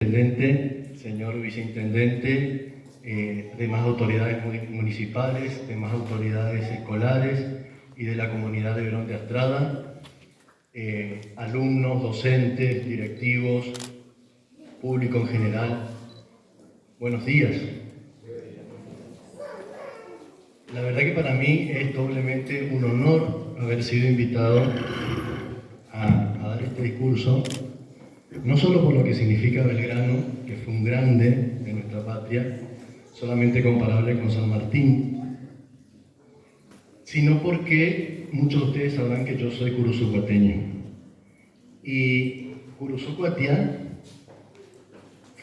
Intendente, señor viceintendente, demás autoridades municipales, demás autoridades escolares y de la comunidad de Verón de Astrada, alumnos, docentes, directivos, público en general, buenos días. La verdad que para mí es doblemente un honor haber sido invitado a dar este discurso, no solo por lo que significa Belgrano, que fue un grande de nuestra patria, solamente comparable con San Martín, sino porque muchos de ustedes sabrán que yo soy curuzucuateño. Y Curuzucuatia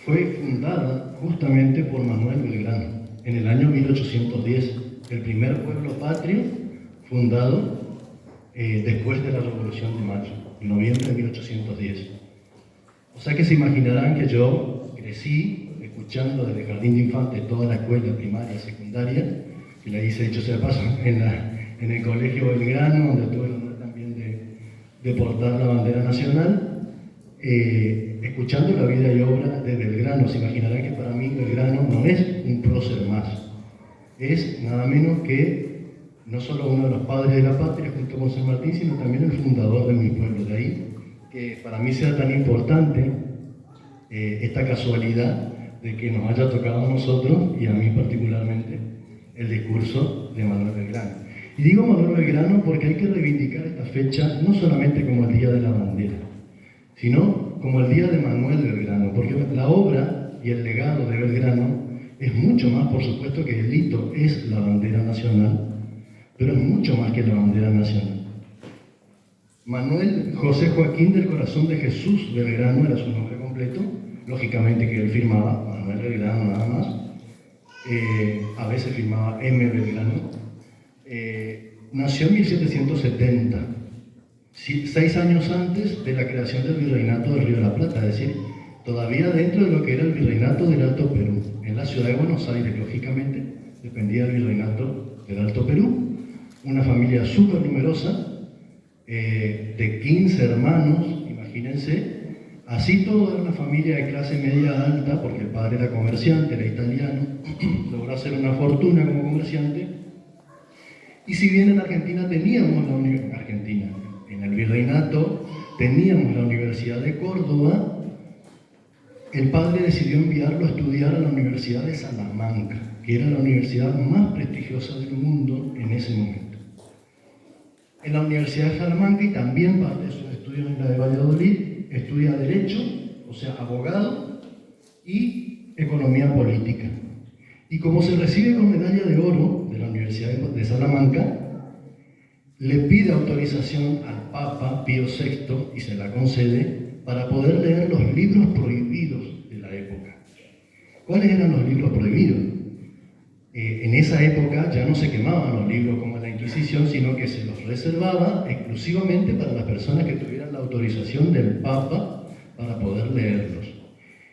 fue fundada justamente por Manuel Belgrano en el año 1810, el primer pueblo patrio fundado después de la Revolución de Mayo, en noviembre de 1810. O sea que se imaginarán que yo crecí escuchando desde el jardín de infantes toda la escuela primaria, secundaria, que la hice, dicho sea de paso, en el colegio Belgrano, donde tuve el honor también de portar la bandera nacional, escuchando la vida y obra de Belgrano. Se imaginarán que para mí Belgrano no es un prócer más, es nada menos que no solo uno de los padres de la patria junto con San Martín, sino también el fundador de mi pueblo. De ahí que para mí sea tan importante esta casualidad de que nos haya tocado a nosotros, y a mí particularmente, el discurso de Manuel Belgrano. Y digo Manuel Belgrano porque hay que reivindicar esta fecha no solamente como el Día de la Bandera, sino como el Día de Manuel Belgrano, porque la obra y el legado de Belgrano es mucho más, por supuesto, que el hito es la bandera nacional, pero es mucho más que la bandera nacional. Manuel José Joaquín del Corazón de Jesús Belgrano era su nombre completo, lógicamente que él firmaba Manuel Belgrano nada más, a veces firmaba M. Belgrano. Nació en 1770, 6 años antes de la creación del Virreinato del Río de la Plata, es decir, todavía dentro de lo que era el Virreinato del Alto Perú, en la ciudad de Buenos Aires, lógicamente, dependía del Virreinato del Alto Perú, una familia súper numerosa, de 15 hermanos, imagínense, así todo era una familia de clase media alta, porque el padre era comerciante, era italiano, logró hacer una fortuna como comerciante, y si bien en Argentina teníamos en el Virreinato teníamos la Universidad de Córdoba, el padre decidió enviarlo a estudiar a la Universidad de Salamanca, que era la universidad más prestigiosa del mundo en ese momento. En la Universidad de Salamanca, y también parte de sus estudios en la de Valladolid, estudia Derecho, o sea, abogado, y Economía Política. Y como se recibe con medalla de oro de la Universidad de Salamanca, le pide autorización al Papa Pío VI, y se la concede, para poder leer los libros prohibidos de la época. ¿Cuáles eran los libros prohibidos? En esa época ya no se quemaban los libros como en la Inquisición, sino que se los reservaba exclusivamente para las personas que tuvieran la autorización del Papa para poder leerlos.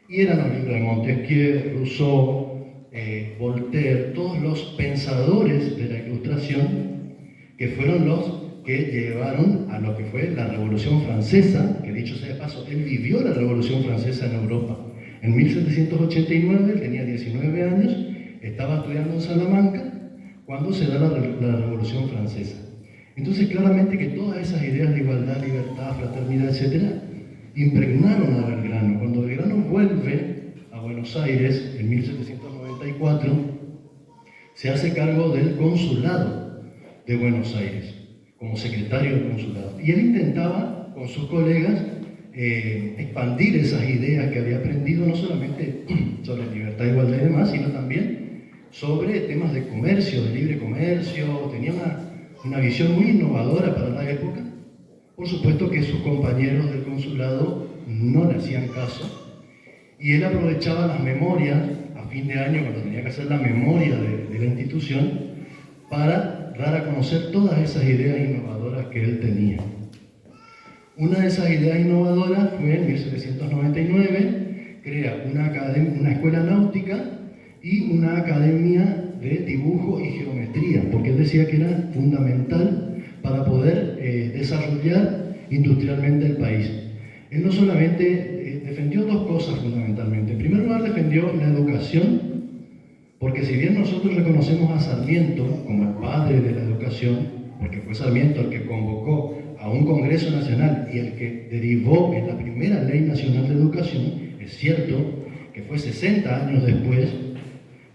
Y eran los libros de Montesquieu, Rousseau, Voltaire, todos los pensadores de la Ilustración, que fueron los que llevaron a lo que fue la Revolución Francesa, que dicho sea de paso, él vivió la Revolución Francesa en Europa. En 1789, él tenía 19 años, estaba estudiando en Salamanca cuando se da la Revolución Francesa. Entonces, claramente que todas esas ideas de igualdad, libertad, fraternidad, etc., impregnaron a Belgrano. Cuando Belgrano vuelve a Buenos Aires en 1794, se hace cargo del consulado de Buenos Aires, como secretario del consulado. Y él intentaba, con sus colegas, expandir esas ideas que había aprendido, no solamente sobre libertad, igualdad y demás, sino también sobre temas de comercio, de libre comercio. Tenía una visión muy innovadora para la época. Por supuesto que sus compañeros del consulado no le hacían caso, y él aprovechaba las memorias a fin de año, cuando tenía que hacer la memoria de la institución, para dar a conocer todas esas ideas innovadoras que él tenía. Una de esas ideas innovadoras fue en 1799, crea una escuela náutica y una academia de dibujo y geometría, porque él decía que era fundamental para poder desarrollar industrialmente el país. Él no solamente defendió dos dos cosas fundamentalmente. En primer lugar, defendió la educación, porque si bien nosotros reconocemos a Sarmiento como el padre de la educación, porque fue Sarmiento el que convocó a un Congreso Nacional y el que derivó en la primera Ley Nacional de Educación, es cierto que fue 60 años después,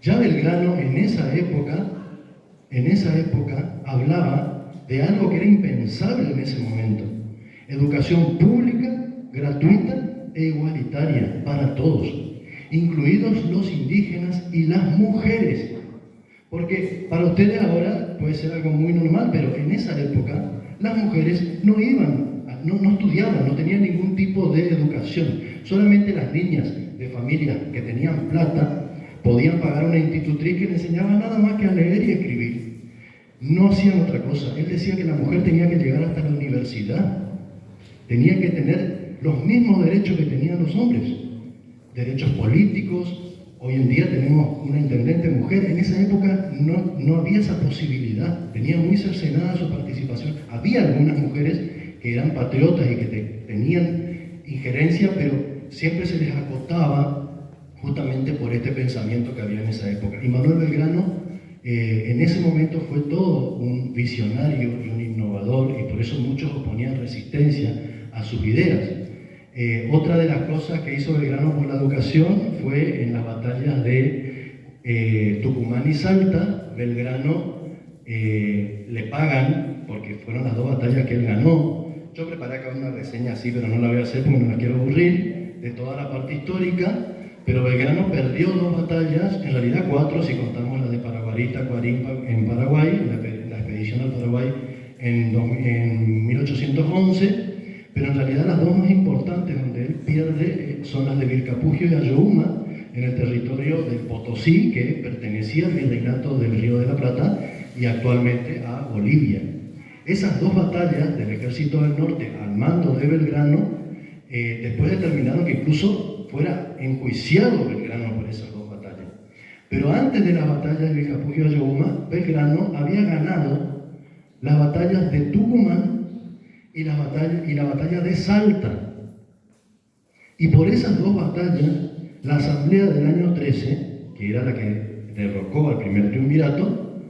ya Belgrano en esa época hablaba de algo que era impensable en ese momento: educación pública, gratuita e igualitaria para todos, incluidos los indígenas y las mujeres. Porque para ustedes ahora puede ser algo muy normal, pero en esa época las mujeres no estudiaban, no tenían ningún tipo de educación. Solamente las niñas de familias que tenían plata podían pagar una institutriz que le enseñaba nada más que a leer y escribir. No hacían otra cosa. Él decía que la mujer tenía que llegar hasta la universidad, tenía que tener los mismos derechos que tenían los hombres, derechos políticos. Hoy en día tenemos una intendente mujer. En esa época no había esa posibilidad, tenía muy cercenada su participación. Había algunas mujeres que eran patriotas y que tenían injerencia, pero siempre se les acotaba justamente por este pensamiento que había en esa época. Y Manuel Belgrano en ese momento fue todo un visionario y un innovador, y por eso muchos oponían resistencia a sus ideas. Otra de las cosas que hizo Belgrano por la educación fue en las batallas de Tucumán y Salta. Belgrano le pagan, porque fueron las dos batallas que él ganó. Yo preparé acá una reseña así, pero no la voy a hacer porque no la quiero aburrir, de toda la parte histórica. Pero Belgrano perdió dos batallas, en realidad cuatro si contamos la de Paraguarita, Coarimpa en Paraguay, la expedición al Paraguay en 1811. Pero en realidad las dos más importantes donde él pierde son las de Vilcapugio y Ayohuma, en el territorio del Potosí, que pertenecía al virreinato del Río de la Plata y actualmente a Bolivia. Esas dos batallas del Ejército del Norte al mando de Belgrano, después determinaron que incluso fuera enjuiciado Belgrano por esas dos batallas. Pero antes de las batallas de Vilcapugio y Ayohuma, Belgrano había ganado las batallas de Tucumán y la batalla de Salta. Y por esas dos batallas, la asamblea del año 13, que era la que derrocó al primer triunvirato,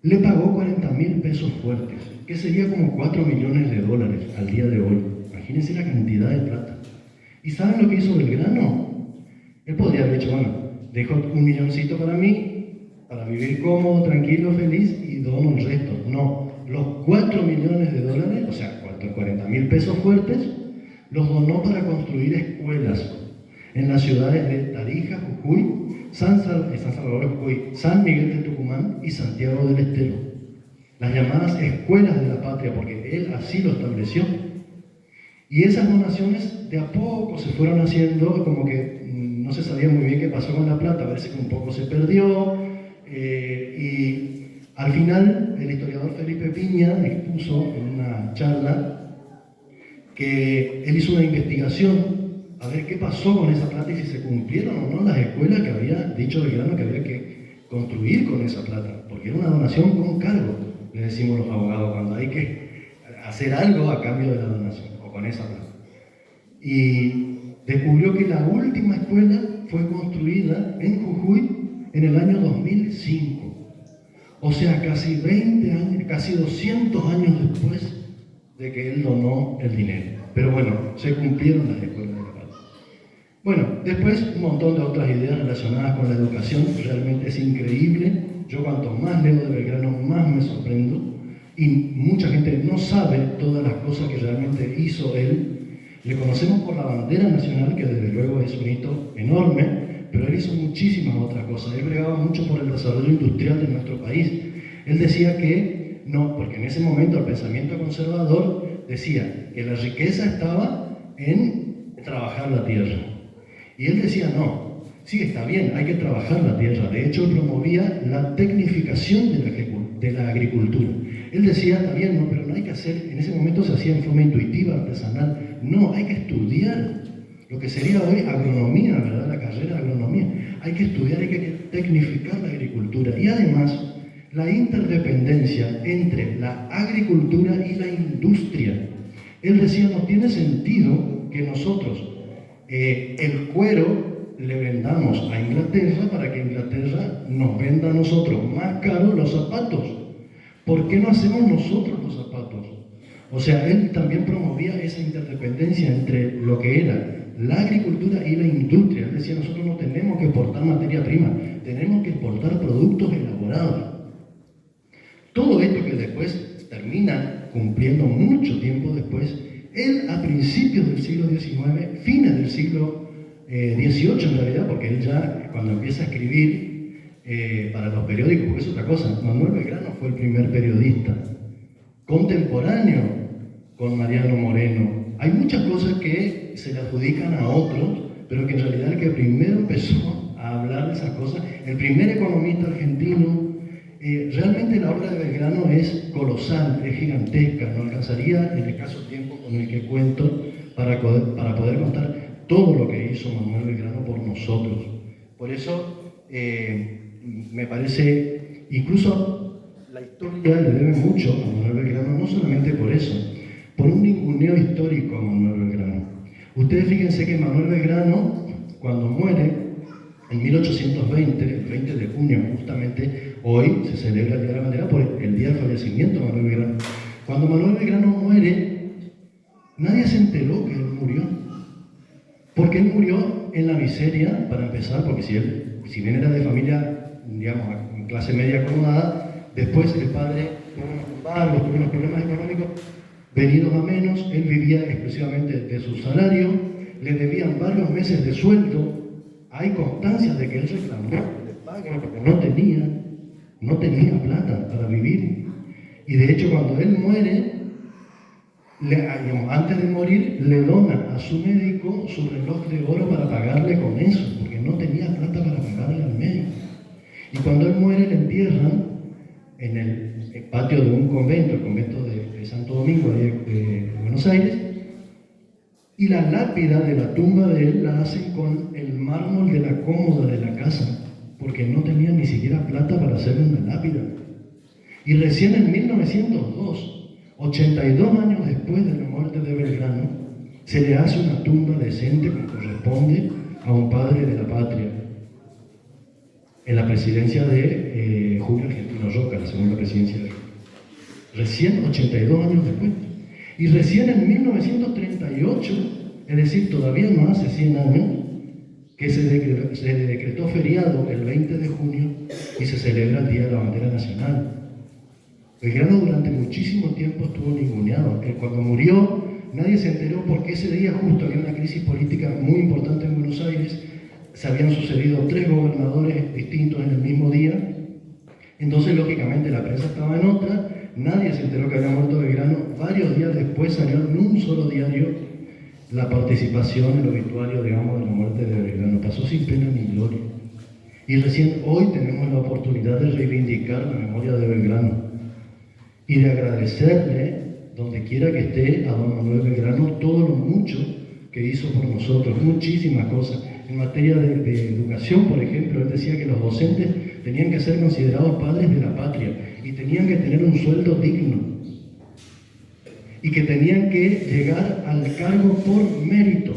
le pagó 40.000 pesos fuertes, que sería como 4 millones de dólares al día de hoy. Imagínense la cantidad de plata. ¿Y saben lo que hizo Belgrano? Él podría haber dicho, bueno, dejo 1 milloncito para mí, para vivir cómodo, tranquilo, feliz, y dono el resto. No, los 4 millones de dólares, o sea, 40.000 pesos fuertes, los donó para construir escuelas en las ciudades de Tarija, Jujuy, San Salvador de Jujuy, San Miguel de Tucumán y Santiago del Estero. Las llamadas escuelas de la patria, porque él así lo estableció. Y esas donaciones de a poco se fueron haciendo, como que no se sabía muy bien qué pasó con la plata, parece que un poco se perdió, y al final el historiador Felipe Piña expuso en una charla que él hizo una investigación a ver qué pasó con esa plata y si se cumplieron o no las escuelas que había dicho Belgrano que había que construir con esa plata, porque era una donación con cargo, le decimos los abogados, cuando hay que hacer algo a cambio de la donación o con esa plata. Y descubrió que la última escuela fue construida en Jujuy en el año 2005. O sea, casi 20 años, casi 200 años después de que él donó el dinero. Pero bueno, se cumplieron las escuelas de la paz. Bueno, después un montón de otras ideas relacionadas con la educación. Realmente es increíble. Yo cuanto más leo de Belgrano, más me sorprendo. Y mucha gente no sabe todas las cosas que realmente hizo él. Le conocemos por la bandera nacional, que desde luego es un hito enorme, pero él hizo muchísimas otras cosas. Él bregaba mucho por el desarrollo industrial de nuestro país. Él decía que no, porque en ese momento el pensamiento conservador decía que la riqueza estaba en trabajar la tierra. Y él decía no, sí, está bien, hay que trabajar la tierra. De hecho, él promovía la tecnificación de la agricultura. Él decía, está bien, no, pero no hay que hacer, en ese momento se hacía en forma intuitiva, artesanal. No, hay que estudiar lo que sería hoy agronomía, ¿verdad? La carrera de agronomía. Hay que estudiar, hay que tecnificar la agricultura. Y además, la interdependencia entre la agricultura y la industria. Él decía, no tiene sentido que nosotros el cuero le vendamos a Inglaterra para que Inglaterra nos venda a nosotros más caro los zapatos. ¿Por qué no hacemos nosotros los zapatos? O sea, él también promovía esa interdependencia entre lo que era la agricultura y la industria. Él decía, nosotros no tenemos que exportar materia prima, tenemos que exportar productos elaborados. Todo esto que después termina cumpliendo mucho tiempo después, él a principios del siglo XIX, fines del siglo XVIII en realidad, porque él ya cuando empieza a escribir para los periódicos, porque es otra cosa, Manuel Belgrano fue el primer periodista contemporáneo con Mariano Moreno. Hay muchas cosas que se le adjudican a otros, pero que en realidad el que primero empezó a hablar de esas cosas, el primer economista argentino. Realmente la obra de Belgrano es colosal, es gigantesca, no alcanzaría en escaso tiempo con el que cuento para poder contar todo lo que hizo Manuel Belgrano por nosotros. Por eso me parece, incluso la historia le debe mucho a Manuel Belgrano, no solamente por eso, por un ninguneo histórico a Manuel Belgrano. Ustedes fíjense que Manuel Belgrano, cuando muere, en 1820, el 20 de junio, justamente hoy se celebra el Día de la Bandera por el día del fallecimiento de Manuel Belgrano. Cuando Manuel Belgrano muere, nadie se enteró que él murió. Porque él murió en la miseria, para empezar, porque si bien era de familia, digamos, en clase media acomodada, después el padre tuvo unos problemas económicos venidos a menos, él vivía exclusivamente de su salario, le debían varios meses de sueldo. Hay constancias de que él reclamó que le paguen porque no tenía plata para vivir. Y de hecho, cuando él muere, antes de morir, le dona a su médico su reloj de oro para pagarle con eso, porque no tenía plata para pagarle al médico. Y cuando él muere, le entierran en el patio de un convento, el convento de Santo Domingo de Buenos Aires. Y la lápida de la tumba de él la hacen con el mármol de la cómoda de la casa, porque no tenían ni siquiera plata para hacerle una lápida. Y recién en 1902, 82 años después de la muerte de Belgrano, se le hace una tumba decente como corresponde a un padre de la patria, en la presidencia de Julio Argentino Roca, la segunda presidencia de Roca. Recién 82 años después. Y recién en 1938, es decir, todavía no hace 100 años, que se decretó feriado el 20 de junio y se celebra el Día de la Bandera Nacional. Belgrano durante muchísimo tiempo estuvo ninguneado. Cuando murió, nadie se enteró porque ese día justo había una crisis política muy importante en Buenos Aires. Se habían sucedido 3 gobernadores distintos en el mismo día. Entonces, lógicamente, la prensa estaba en otra. Nadie se enteró que había muerto Belgrano. Varios días después salió en un solo diario la participación en el obituario, digamos, de la muerte de Belgrano. Pasó sin pena ni gloria. Y recién hoy tenemos la oportunidad de reivindicar la memoria de Belgrano y de agradecerle, donde quiera que esté, a don Manuel Belgrano todo lo mucho que hizo por nosotros, muchísimas cosas. En materia de educación, por ejemplo, él decía que los docentes tenían que ser considerados padres de la patria y tenían que tener un sueldo digno y que tenían que llegar al cargo por méritos.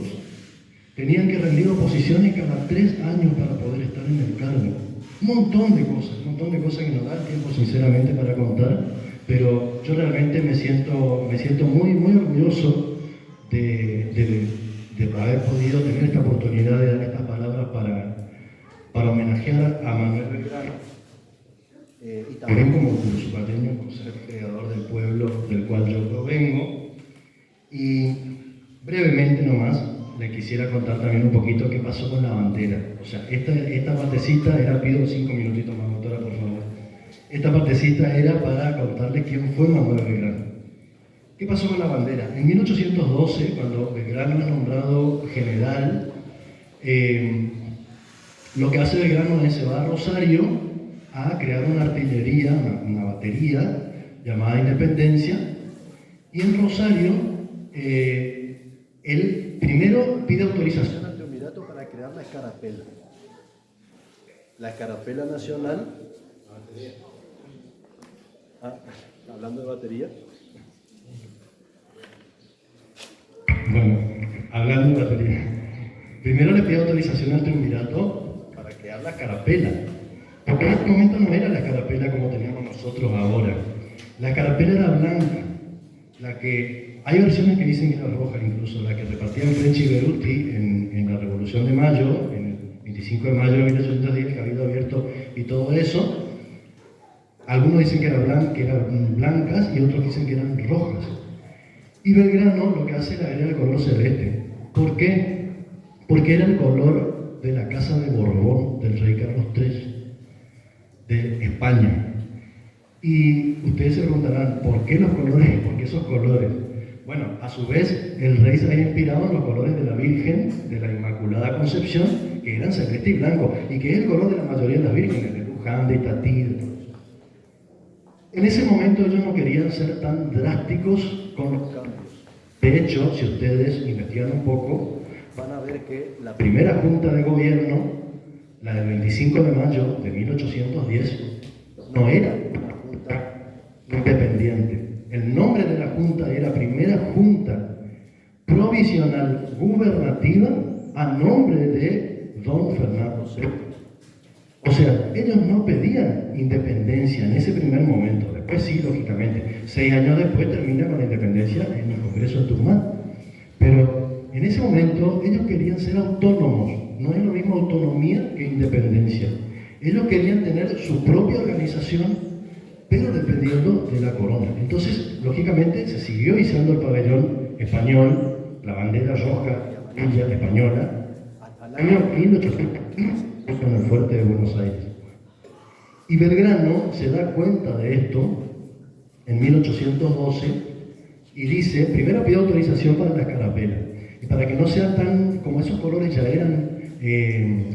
Tenían que rendir oposiciones cada 3 años para poder estar en el cargo. Un montón de cosas que nos da el tiempo sinceramente para contar, pero yo realmente me siento muy, muy orgulloso de haber podido tener esta oportunidad de dar estas palabras para homenajear a Manuel Belgrano. Y también como cursupateño, por ser creador del pueblo del cual yo provengo. Y brevemente nomás, le quisiera contar también un poquito qué pasó con la bandera. O sea, esta partecita pido 5 minutitos más, doctora, por favor. Esta partecita era para contarles quién fue Manuel Belgrano. ¿Qué pasó con la bandera? En 1812, cuando Belgrano es nombrado general, lo que hace Belgrano es se va a Rosario a crear una artillería, una batería llamada Independencia, y en Rosario él primero pide autorización al Triunvirato para crear la escarapela. La escarapela nacional. Hablando de batería. Bueno, hablando de batería. Primero le pide autorización al triunvirato para crear la carapela, porque en ese momento no era la carapela como teníamos nosotros ahora. La carapela era blanca, la que hay versiones que dicen que era roja, incluso la que repartían French y Beruti en la Revolución de Mayo, en el 25 de mayo de 1810, el Cabildo Abierto y todo eso. Algunos dicen que eran blancas y otros dicen que eran rojas. Y Belgrano lo que hace era el color celeste. ¿Por qué? Porque era el color de la casa de Borbón, del rey Carlos III de España. Y ustedes se preguntarán, ¿por qué los colores? ¿Por qué esos colores? Bueno, a su vez, el rey se había inspirado en los colores de la Virgen, de la Inmaculada Concepción, que eran celeste y blanco, y que es el color de la mayoría de las vírgenes, de Luján, de Itatí, de todo eso. En ese momento ellos no querían ser tan drásticos con los cambios. De hecho, si ustedes investigan un poco, van a ver que la primera junta de gobierno, la del 25 de mayo de 1810, no era una junta independiente. El nombre de la junta era Primera Junta Provisional Gubernativa a nombre de don Fernando VII. O sea, ellos no pedían independencia en ese primer momento. Después sí, lógicamente. 6 años después termina con la independencia en el Congreso de Tucumán. Pero en ese momento ellos querían ser autónomos. No es lo mismo autonomía que independencia. Ellos querían tener su propia organización, pero dependiendo de la corona. Entonces, lógicamente, se siguió izando el pabellón español, la bandera roja y amarilla española, hasta el año 1815, con el fuerte de Buenos Aires. Y Belgrano se da cuenta de esto en 1812 y dice, primero pide autorización para la carapela, y para que no sea tan, como esos colores ya eran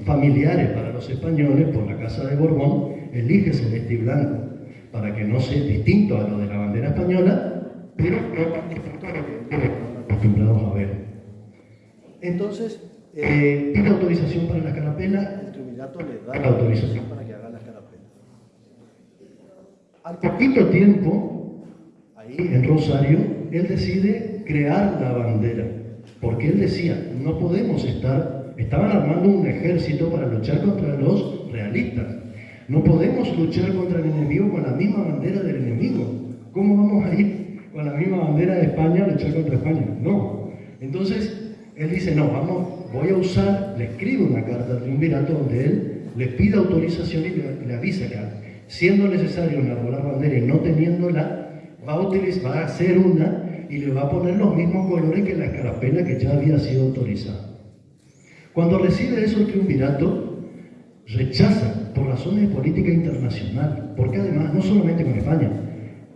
familiares para los españoles por la Casa de Borbón, elige celeste y blanco, para que no sea distinto a lo de la bandera española, pero no tan distinto a lo que estamos acostumbrados a ver. Entonces, pide autorización para la carapela, el triunvirato le da la autorización para que haga la carapela. Al poquito tiempo, ahí en Rosario, él decide crear la bandera, porque él decía, no podemos estaban armando un ejército para luchar contra los realistas. No podemos luchar contra el enemigo con la misma bandera del enemigo. ¿Cómo vamos a ir con la misma bandera de España a luchar contra España? No. Entonces, él dice, no, voy a usar, le escribe una carta al triunvirato donde él le pide autorización y le avisa que siendo necesario enarbolar bandera y no teniéndola, va a hacer una y le va a poner los mismos colores que la carapela que ya había sido autorizada. Cuando recibe eso el triunvirato, rechaza por razones de política internacional, porque además, no solamente con España,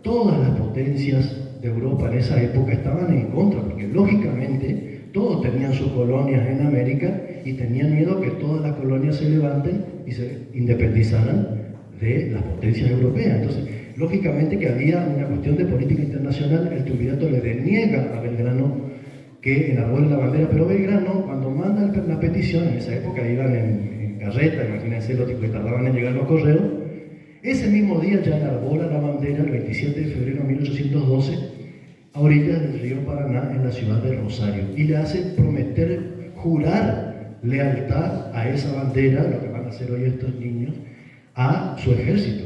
todas las potencias de Europa en esa época estaban en contra, porque lógicamente todos tenían sus colonias en América y tenían miedo que todas las colonias se levanten y se independizaran de las potencias europeas. Entonces, lógicamente que había una cuestión de política internacional, el triunvirato le deniega a Belgrano que enarbole la bandera, pero Belgrano, cuando manda la petición, en esa época iban en carreta, imagínense lo que tardaban en llegar los correos, ese mismo día ya enarbola la bandera, el 27 de febrero de 1812, a orillas del río Paraná, en la ciudad de Rosario, y le hace prometer, jurar lealtad a esa bandera, lo que van a hacer hoy estos niños, a su ejército.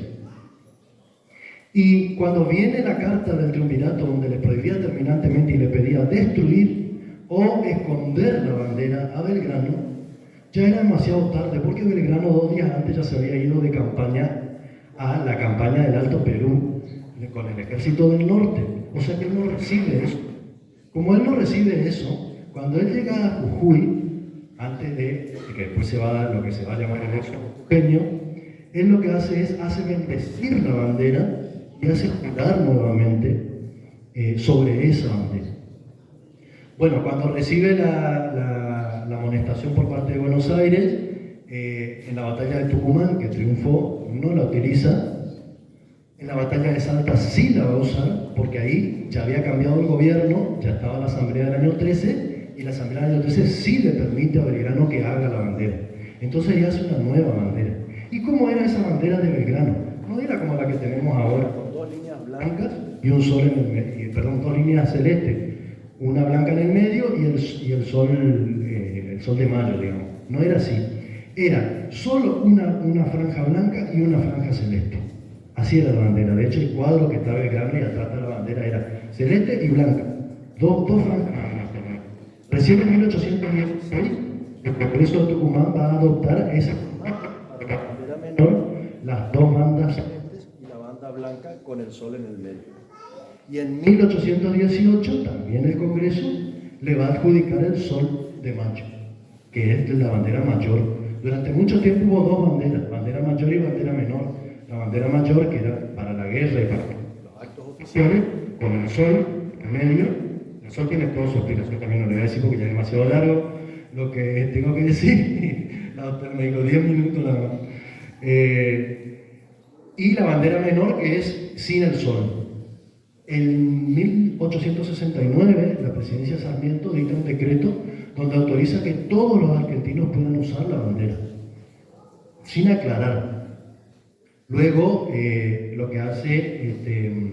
Y cuando viene la carta del triunvirato donde le prohibía terminantemente y le pedía destruir o esconder la bandera a Belgrano, ya era demasiado tarde, porque Belgrano 2 días antes ya se había ido de campaña a la campaña del Alto Perú con el ejército del norte. O sea que él no recibe eso. Como él no recibe eso, cuando él llega a Jujuy, antes de que después se va a dar lo que se va a llamar el éxodo jujeño, él lo que hace es bendecir la bandera y hace jurar nuevamente sobre esa bandera. Bueno, cuando recibe la amonestación por parte de Buenos Aires, en la batalla de Tucumán, que triunfó, no la utiliza. En la batalla de Salta sí la va a usar, porque ahí ya había cambiado el gobierno, ya estaba la asamblea del año 13, y la asamblea del año 13 sí le permite a Belgrano que haga la bandera. Entonces ya hace una nueva bandera. ¿Y cómo era esa bandera de Belgrano? No era como la que tenemos ahora, con 2 líneas blancas y un sol en el medio, 2 líneas celestes, una blanca en el medio y el sol el sol de mayo, digamos. No era así. Era solo una franja blanca y una franja celeste. Así era la bandera. De hecho, el cuadro que estaba grande y atrás de la bandera era celeste y blanca. Dos franjas nada más. Recién en 1816, el Congreso de Tucumán va a adoptar esa para la bandera menor, las dos bandas celestes y la banda blanca con el sol en el medio. Y en 1818 también el Congreso le va a adjudicar el sol de mayo, que es la bandera mayor. Durante mucho tiempo hubo dos banderas, bandera mayor y bandera menor. La bandera mayor, que era para la guerra y para los actos oficiales, con el sol en medio. El sol tiene toda su explicación, también no le voy a decir porque ya es demasiado largo lo que tengo que decir. La doctora me dijo 10 minutos nada más. Y la bandera menor, que es sin el sol. En 1869, la presidencia Sarmiento dicta un decreto donde autoriza que todos los argentinos puedan usar la bandera, sin aclarar. Luego, lo que hace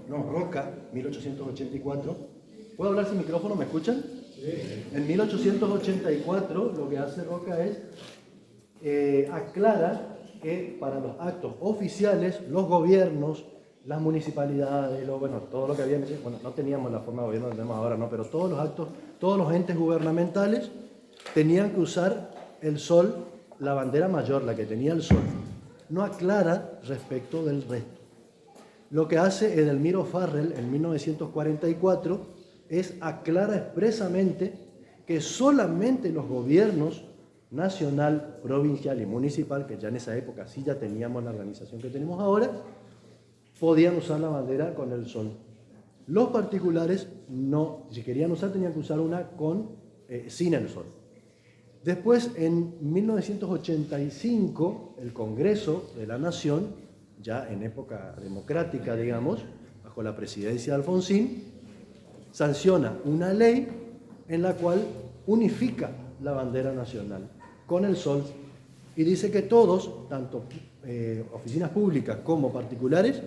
Roca, 1884. ¿Puedo hablar sin micrófono? ¿Me escuchan? Sí. En 1884, lo que hace Roca es aclara que para los actos oficiales, los gobiernos, las municipalidades, todo lo que había, no teníamos la forma de gobierno que tenemos ahora, ¿no? Pero todos los actos, todos los entes gubernamentales tenían que usar el sol, la bandera mayor, la que tenía el sol. No aclara respecto del resto. Lo que hace Edelmiro Farrell en 1944 es aclara expresamente que solamente los gobiernos nacional, provincial y municipal, que ya en esa época sí ya teníamos la organización que tenemos ahora, podían usar la bandera con el sol. Los particulares no, si querían usar tenían que usar una sin el sol. Después, en 1985, el Congreso de la Nación, ya en época democrática, digamos, bajo la presidencia de Alfonsín, sanciona una ley en la cual unifica la bandera nacional con el sol y dice que todos, tanto oficinas públicas como particulares,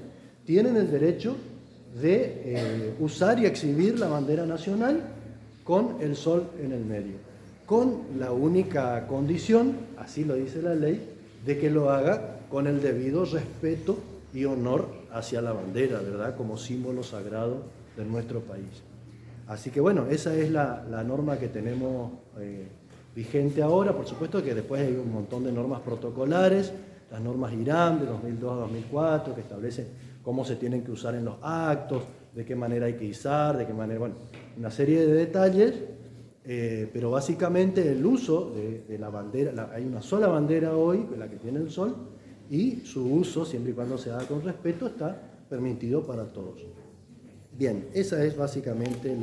tienen el derecho de usar y exhibir la bandera nacional con el sol en el medio, con la única condición, así lo dice la ley, de que lo haga con el debido respeto y honor hacia la bandera, ¿verdad? Como símbolo sagrado de nuestro país. Así que bueno, esa es la norma que tenemos vigente ahora. Por supuesto que después hay un montón de normas protocolares, las normas IRAM de 2002 a 2004, que establecen cómo se tienen que usar en los actos, de qué manera hay que izar, de qué manera, bueno, una serie de detalles, pero básicamente el uso de la bandera, hay una sola bandera hoy, la que tiene el sol, y su uso, siempre y cuando se haga con respeto, está permitido para todos. Bien, esa es básicamente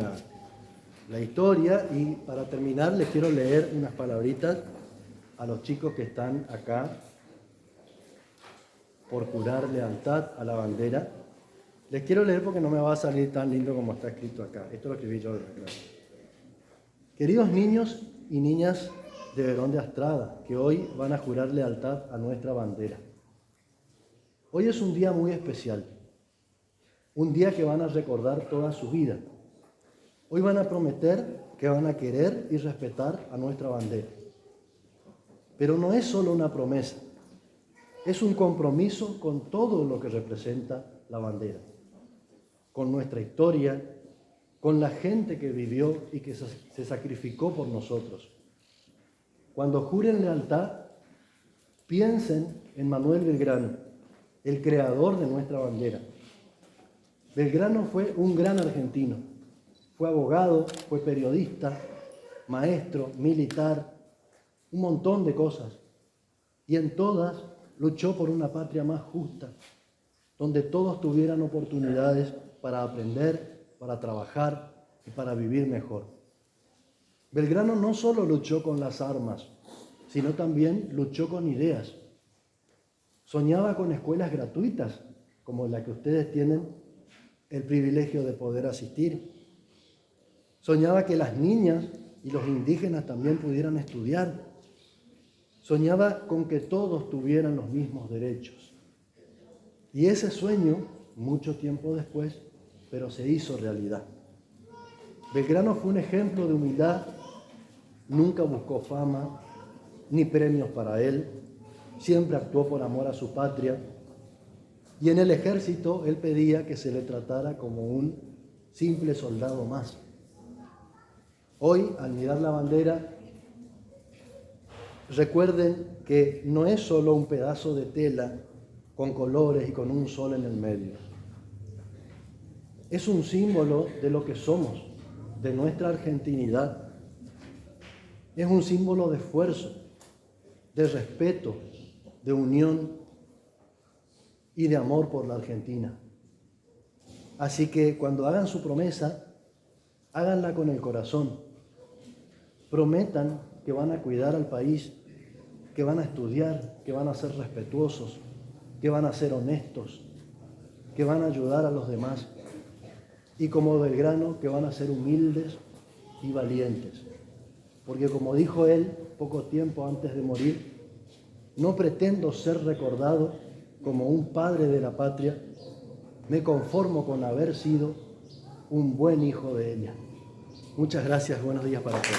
la historia, y para terminar les quiero leer unas palabritas a los chicos que están acá por jurar lealtad a la bandera. Les quiero leer porque no me va a salir tan lindo como está escrito acá. Esto lo escribí yo, claro. Queridos niños y niñas de Verón de Astrada, que hoy van a jurar lealtad a nuestra bandera. Hoy es un día muy especial, un día que van a recordar toda su vida. Hoy van a prometer que van a querer y respetar a nuestra bandera. Pero no es solo una promesa, es un compromiso con todo lo que representa la bandera, con nuestra historia, con la gente que vivió y que se sacrificó por nosotros. Cuando juren lealtad, piensen en Manuel Belgrano, el creador de nuestra bandera. Belgrano fue un gran argentino. Fue abogado, fue periodista, maestro, militar, un montón de cosas. Y en todas luchó por una patria más justa, donde todos tuvieran oportunidades para aprender, para trabajar y para vivir mejor. Belgrano no solo luchó con las armas, sino también luchó con ideas. Soñaba con escuelas gratuitas, como la que ustedes tienen el privilegio de poder asistir. Soñaba que las niñas y los indígenas también pudieran estudiar. Soñaba con que todos tuvieran los mismos derechos. Y ese sueño, mucho tiempo después, pero se hizo realidad. Belgrano fue un ejemplo de humildad, nunca buscó fama ni premios para él, siempre actuó por amor a su patria y en el ejército él pedía que se le tratara como un simple soldado más. Hoy, al mirar la bandera, recuerden que no es solo un pedazo de tela con colores y con un sol en el medio. Es un símbolo de lo que somos, de nuestra argentinidad. Es un símbolo de esfuerzo, de respeto, de unión y de amor por la Argentina. Así que cuando hagan su promesa, háganla con el corazón. Prometan que van a cuidar al país, que van a estudiar, que van a ser respetuosos, que van a ser honestos, que van a ayudar a los demás. Y como Belgrano, que van a ser humildes y valientes. Porque como dijo él poco tiempo antes de morir, no pretendo ser recordado como un padre de la patria, me conformo con haber sido un buen hijo de ella. Muchas gracias, buenos días para todos.